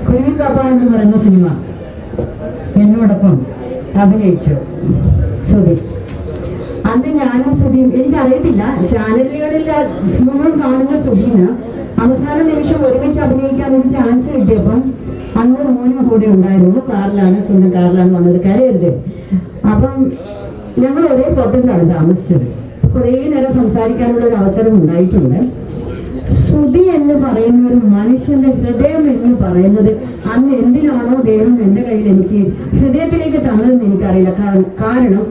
കുരുവി പാപ്പ എന്ന് പറയുന്ന സിനിമ എന്നോടൊപ്പം അഭിനയിച്ചു സുധി. അന്ന് ഞാനും സുധിയും, എനിക്കറിയത്തില്ല, ചാനലുകളിൽ മുഴുവൻ കാണുന്ന സുധീന് അവസാന നിമിഷം ഒരുമിച്ച് അഭിനയിക്കാൻ ഒരു ചാൻസ് കിട്ടിയപ്പം അന്ന് മോനും കൂടെ ഉണ്ടായിരുന്നു. കാറിലാണ്, സ്വന്തം കാറിലാണ് വന്നത്, കരയരുത്. അപ്പം ഞങ്ങൾ ഒരേ ഹോട്ടലിലാണ് താമസിച്ചത്. കുറേ നേരം സംസാരിക്കാനുള്ള ഒരു അവസരം ഉണ്ടായിട്ടുണ്ട്. സുധി എന്ന് പറയുന്ന ഒരു മനുഷ്യന്റെ ഹൃദയം എന്ന് പറയുന്നത് അന്ന് എന്തിനാണോ ദൈവം എൻ്റെ കയ്യിൽ എനിക്ക് ഹൃദയത്തിലേക്ക് തന്നതെന്ന് എനിക്കറിയില്ല. കാരണം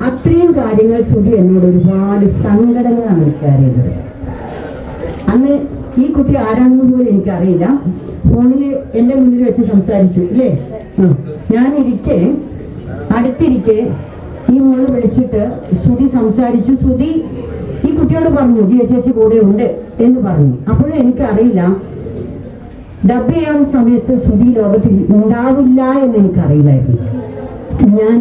അത്രയും കാര്യങ്ങൾ സുധി എന്നോട് ഒരുപാട് സങ്കടങ്ങളാണ് ഷെയർ ചെയ്തത്. അന്ന് ഈ കുട്ടി ആരാണെന്ന് പോലും എനിക്കറിയില്ല. ഫോണിൽ എൻ്റെ മുന്നിൽ വെച്ച് സംസാരിച്ചു അല്ലേ. ഞാനിരിക്കെ അടുത്തിരിക്കെ ഈ മോള് വിളിച്ചിട്ട് സുധി സംസാരിച്ചു. സുധി ഈ കുട്ടിയോട് പറഞ്ഞു ജിയ ചേച്ചി കൂടെ ഉണ്ട് എന്ന് പറഞ്ഞു. അപ്പോഴും എനിക്കറിയില്ല, ഡബ് ചെയ്യാൻ സമയത്ത് സുധി ലോകത്തിൽ ഉണ്ടാവില്ല എന്ന് എനിക്കറിയില്ലായിരുന്നു. ഞാൻ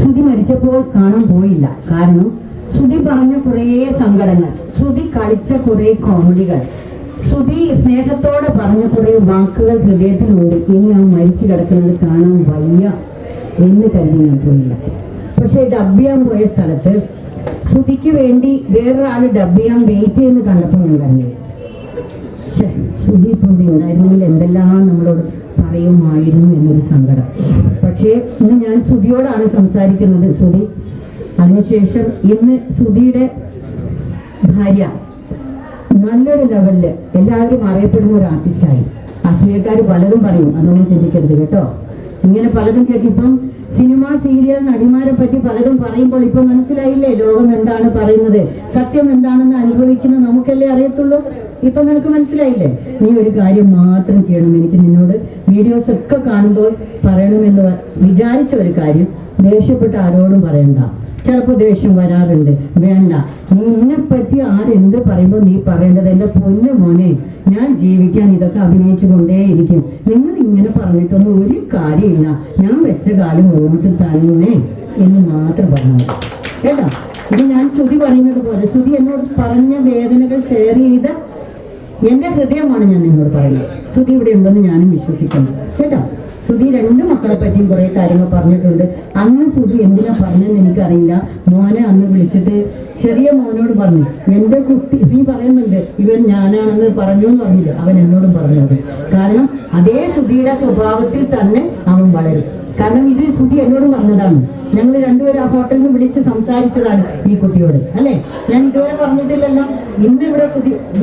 സുധി മരിച്ചപ്പോൾ കാണാൻ പോയില്ല. കാരണം സുധി പറഞ്ഞ കുറേ സങ്കടങ്ങൾ, സുധി കളിച്ച കുറേ കോമഡികൾ, സുധി സ്നേഹത്തോടെ പറഞ്ഞ കുറേ വാക്കുകൾ ഹൃദയത്തിലുണ്ട്. ഇനി ആ മരിച്ചു കിടക്കുന്നത് കാണാൻ വയ്യ എന്ന് കരുതി ഞാൻ പോയില്ല. പക്ഷെ ഡബ് ചെയ്യാൻ പോയ സ്ഥലത്ത് സുധിക്ക് വേണ്ടി വേറൊരാൾ ഡബ് ചെയ്യാൻ വെയിറ്റ് ചെയ്യുന്ന കണ്ടപ്പോൾ ഞാൻ കണ്ടു, സുധി ഇപ്പോൾ ഇവിടെ ഉണ്ടായിരുന്നെങ്കിൽ എന്തെല്ലാം നമ്മളോട് പറയുമായിരുന്നു എന്നൊരു സങ്കടം. പക്ഷേ ഇന്ന് ഞാൻ സുധിയോടാണ് സംസാരിക്കുന്നത്. സുധി അതിനുശേഷം ഇന്ന് സുധിയുടെ ഭാര്യ നല്ലൊരു ലെവലില് എല്ലാവരും അറിയപ്പെടുന്ന ഒരു ആർട്ടിസ്റ്റായി. അസൂയക്കാർ പലതും പറയും, അതൊന്നും ചിന്തിക്കരുത് കേട്ടോ. ഇങ്ങനെ പലതും കേൾക്കും. ഇപ്പം സിനിമ, സീരിയൽ നടിമാരെ പറ്റി പലതും പറയുമ്പോൾ ഇപ്പൊ മനസ്സിലായില്ലേ ലോകം എന്താണ് പറയുന്നത്, സത്യം എന്താണെന്ന് അനുഭവിക്കുന്ന നമുക്കല്ലേ അറിയത്തുള്ളൂ. ഇപ്പൊ നിനക്ക് മനസ്സിലായില്ലേ? നീ ഒരു കാര്യം മാത്രം ചെയ്യണം. എനിക്ക് നിന്നോട് വീഡിയോസ് ഒക്കെ കാണുമ്പോൾ പറയണമെന്ന് വിചാരിച്ച ഒരു കാര്യം, ദേഷ്യപ്പെട്ട് ആരോടും പറയണ്ട. ചിലപ്പോൾ ദേഷ്യം വരാറുണ്ട്, വേണ്ട. നിന്നെ പറ്റി ആരെന്ത് പറയുമ്പോൾ നീ പറയേണ്ടത്, എൻ്റെ പൊന്നു മോനെ ഞാൻ ജീവിക്കാൻ ഇതൊക്കെ അഭിനയിച്ചു കൊണ്ടേയിരിക്കും. നിങ്ങൾ ഇങ്ങനെ പറഞ്ഞിട്ടൊന്നും ഒരു കാര്യമില്ല, ഞാൻ വെച്ച കാലം മുന്നോട്ട് തന്നെ എന്ന് മാത്രം പറഞ്ഞു കേട്ടോ. ഇത് ഞാൻ സുധി പറയുന്നത് പോലെ, സുധി എന്നോട് പറഞ്ഞ വേദനകൾ ഷെയർ ചെയ്ത എൻ്റെ ഹൃദയമാണ് ഞാൻ നിന്നോട് പറയുന്നത്. സുധി ഇവിടെ ഉണ്ടെന്ന് ഞാനും വിശ്വസിക്കുന്നു കേട്ടോ. സുധി രണ്ട് മക്കളെ പറ്റിയും കുറെ കാര്യങ്ങൾ പറഞ്ഞിട്ടുണ്ട്. അന്ന് സുധി എന്തിനാ പറഞ്ഞെന്ന് എനിക്കറിയില്ല. മോനെ അന്ന് വിളിച്ചിട്ട് ചെറിയ മോനോട് പറഞ്ഞു, എൻ്റെ കുട്ടി നീ പറയുന്നുണ്ട് ഇവൻ ഞാനാണെന്ന് പറഞ്ഞു എന്ന് പറഞ്ഞില്ല, അവൻ എന്നോടും പറഞ്ഞത്. കാരണം അതേ സുധിയുടെ സ്വഭാവത്തിൽ തന്നെ അവൻ വളരും. കാരണം ഇത് സുധി എന്നോട് പറഞ്ഞതാണ്. ഞങ്ങൾ രണ്ടുപേരും ആ ഹോട്ടലിൽ നിന്ന് വിളിച്ച് സംസാരിച്ചതാണ് ഈ കുട്ടിയോട്, അല്ലേ? ഞാൻ ഇതുവരെ പറഞ്ഞിട്ടില്ലല്ലോ. ഇന്ന് ഇവിടെ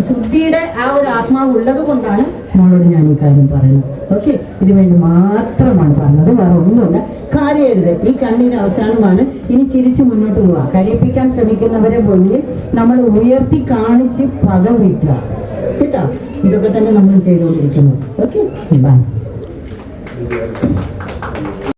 സുധിയുടെ ആ ഒരു ആത്മാവ് ഉള്ളത് കൊണ്ടാണ് മോളോട് ഞാൻ ഈ കാര്യം പറയുന്നത്. ഓക്കെ, ഇത് വേണ്ടി മാത്രമാണ് പറഞ്ഞത്, വേറെ ഒന്നുമില്ല. കാര്യരുത്, ഈ കണ്ണീര് അവസാനമാണ്. ഇനി ചിരിച്ച് മുന്നോട്ട് പോവുക. കരയിപ്പിക്കാൻ ശ്രമിക്കുന്നവരെ മുന്നിൽ നമ്മൾ ഉയർത്തി കാണിച്ച് പക വിട്ടുക കേട്ടോ. ഇതൊക്കെ തന്നെ നമ്മൾ ചെയ്തുകൊണ്ടിരിക്കുന്നു. Okay, by.